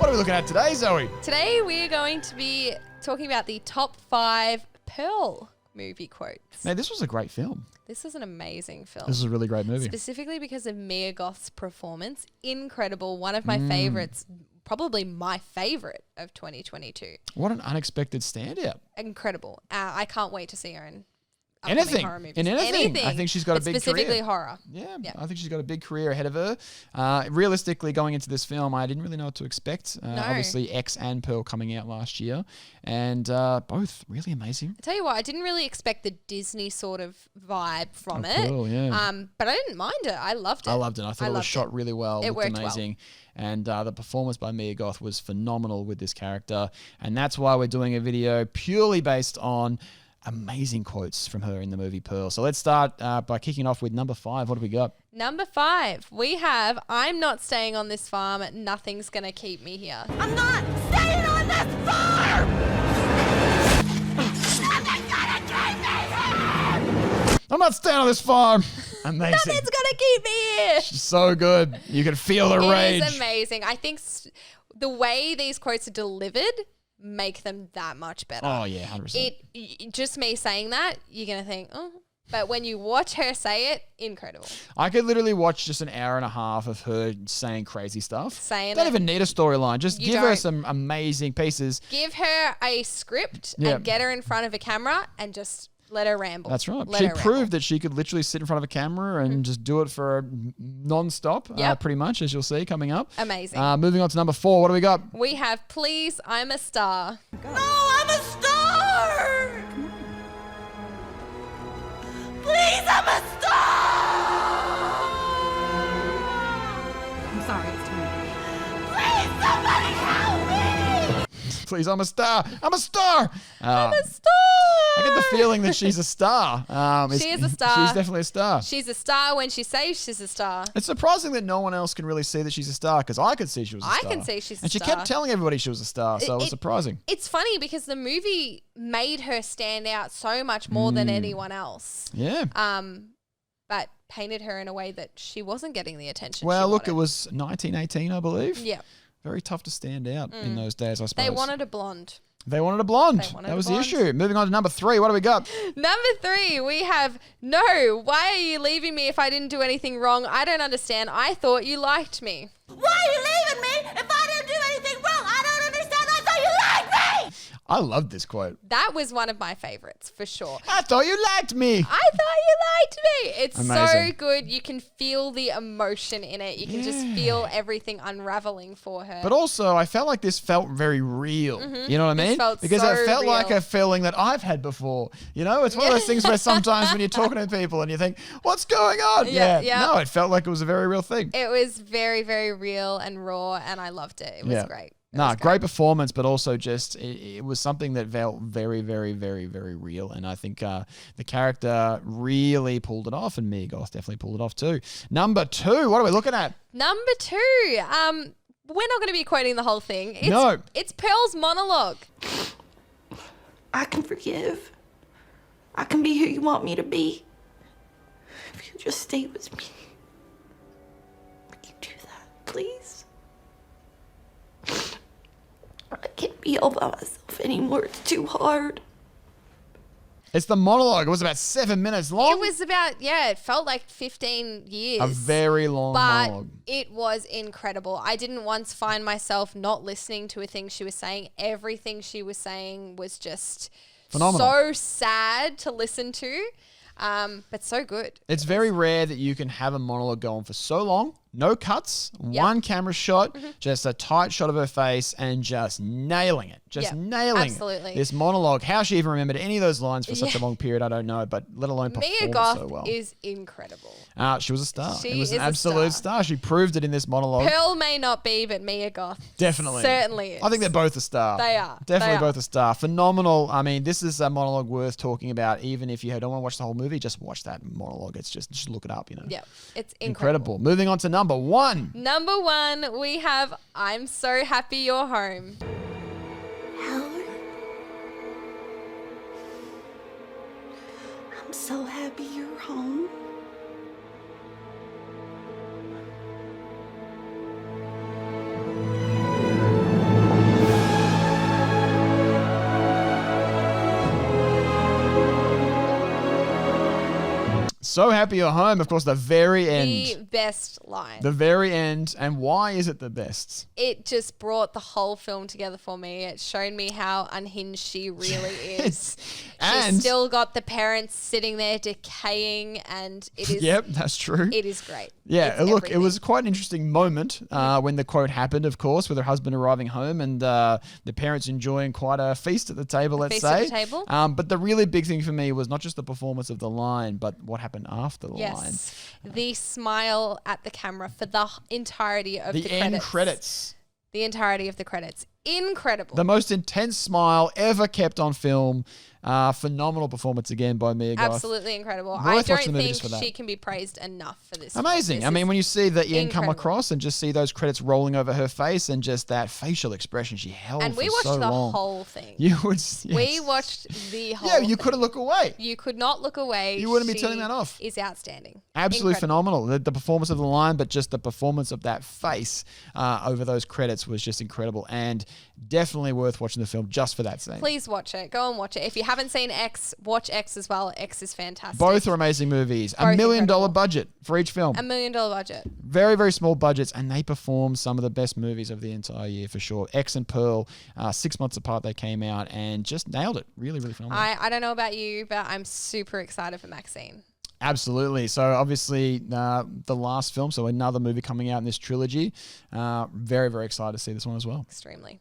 What are we looking at today, Zoe? Today we're going to be talking about the top 5 Pearl movie quotes. Man, this was a great film. This was an amazing film. This is a really great movie. Specifically because of Mia Goth's performance. Incredible. One of my favorites. Probably my favorite of 2022. What an unexpected standout. Incredible. I can't wait to see her in Anything. horror movies. In anything. I think she's got a big specifically career. horror. Yeah, I think she's got a big career ahead of her. Realistically, going into this film, I didn't really know what to expect. No. Obviously, X and Pearl coming out last year, and both really amazing. I tell you what, I didn't really expect the Disney sort of vibe from it. Cool, yeah. But I didn't mind it. I loved it. I loved it. I thought it was shot really well. It looked worked amazing. And the performance by Mia Goth was phenomenal with this character. And that's why we're doing a video purely based on amazing quotes from her in the movie Pearl. So let's start by kicking off with number 5. What do we got? Number 5, we have, I'm not staying on this farm. Nothing's going to keep me here. I'm not staying on this farm! Nothing's gonna keep me here! I'm not staying on this farm. Amazing. Nothing's going to keep me here. She's so good. You can feel the rage. It is amazing. I think the way these quotes are delivered make them that much better. Oh, yeah, 100%. Just me saying that, you're going to think, oh. But when you watch her say it, incredible. I could literally watch just an hour and a half of her saying crazy stuff. Don't it. even need a storyline. Just You give her don't. some amazing pieces. Give her a script Yeah. and get her in front of a camera and just let her ramble. That's right. Let She her proved ramble. that she could literally sit in front of a camera and just do it for non-stop, Yep. pretty much, as you'll see coming up. Amazing. Moving on to number 4. What do we got? We have Please, I'm a Star. No, I'm a star! Please, I'm a star! I'm sorry, it's time. Please, somebody help me! Please, I'm a star. I'm a star. I'm a star! I get the feeling that she's a star. She is a star. She's definitely a star. She's a star when she says she's a star. It's surprising that no one else can really see that she's a star, because I could see she was a I star. can see she's a And she star. kept telling everybody she was a star, so it was surprising. It's funny because the movie made her stand out so much more than anyone else. Yeah. But painted her in a way that she wasn't getting the attention Well, she look, it wanted. was 1918, I believe. Yeah. Very tough to stand out in those days, I suppose. They wanted a blonde. They wanted a blonde. They wanted That a was blonde. the issue. Moving on to number 3. What do we got? Number 3, we have, no, why are you leaving me if I didn't do anything wrong? I don't understand. I thought you liked me. Why are you leaving me if I didn't do anything wrong? I don't understand. I thought you liked me! I loved this quote. That was one of my favorites, for sure. I thought you liked me. I thought you liked me. It's so Amazing. good. You can feel the emotion in it. You can just feel everything unraveling for her. But also, I felt like this felt very real. You know what I mean? felt Because so it felt like real. a feeling that I've had before. You know, it's one of those things where sometimes when you're talking to people and you think, what's going on? Yeah, yeah. No, it felt like it was a very real thing. It was very, very real and raw, and I loved it. It was great. It Nah, was great performance, but also just it was something that felt very, very, very, very real. And I think the character really pulled it off, and Mia Goth definitely pulled it off too. Number 2, what are we looking at? Number 2, we're not going to be quoting the whole thing. No. It's Pearl's monologue. I can forgive. I can be who you want me to be. If you just stay with me. Will you do that, please? I can't be all by myself anymore. It's too hard. It's the monologue. It was about 7 minutes long. It was about, it felt like 15 years. a very long But monologue. it was incredible. I didn't once find myself not listening to a thing she was saying. Everything she was saying was just Phenomenal. so sad to listen to, but so good. It's very rare that you can have a monologue go on for so long, no cuts, one camera shot, just a tight shot of her face, and just nailing it. Just Yep, nailing absolutely. this monologue. How she even remembered any of those lines for such a long period, I don't know, but let alone perform Mia Goth so well. is incredible. She was a star. She It was an is a absolute star. She proved it in this monologue. Pearl may not be, but Mia Goth Definitely. certainly is. I think they're both a star. They are. Definitely They are. both a star. Phenomenal. I mean, this is a monologue worth talking about. Even if you don't want to watch the whole movie, just watch that monologue. It's just look it up, you know. Yeah, it's Incredible. incredible. Moving on to number 1. Number 1, we have I'm So Happy You're Home. Howard? I'm so happy you're home. So happy you're home. Of course, the very end. The best line. The very end. And why is it the best? It just brought the whole film together for me. It showed me how unhinged she really is. And She's still got the parents sitting there decaying, and it is. Yep, that's true. It is great. Yeah, It's look, it everything. was quite an interesting moment when the quote happened, of course, with her husband arriving home and the parents enjoying quite a feast at the table, let's feast say. at the table. But the really big thing for me was not just the performance of the line, but what happened after the line. Yes, the smile at the camera for the entirety of the end credits. The entirety of the credits. Incredible. The most intense smile ever kept on film. Phenomenal performance again by Mia Goth. Absolutely incredible. Worth I watching don't the movie think just for that. she can be praised enough for this. Amazing. This I mean, is when you see the end come incredible. across and just see those credits rolling over her face and just that facial expression she held And for we watched so the long. whole thing. You would. Yes. We watched the whole Yeah, you thing. couldn't look away. You could not look away. You wouldn't be She turning that off. Is outstanding. Absolutely Incredible. phenomenal. The performance of the line, but just the performance of that face over those credits was just incredible and definitely worth watching the film just for that scene. Please watch it. Go and watch it. If you haven't seen X, watch X as well. X is fantastic. Both are amazing movies. Both $1 million incredible. budget for each film. $1 million budget. Very, very small budgets, and they performed some of the best movies of the entire year for sure. X and Pearl, 6 months apart they came out and just nailed it. Really, really phenomenal. I don't know about you, but I'm super excited for Maxine. Absolutely. So obviously the last film, so another movie coming out in this trilogy. Very, very excited to see this one as well. Extremely.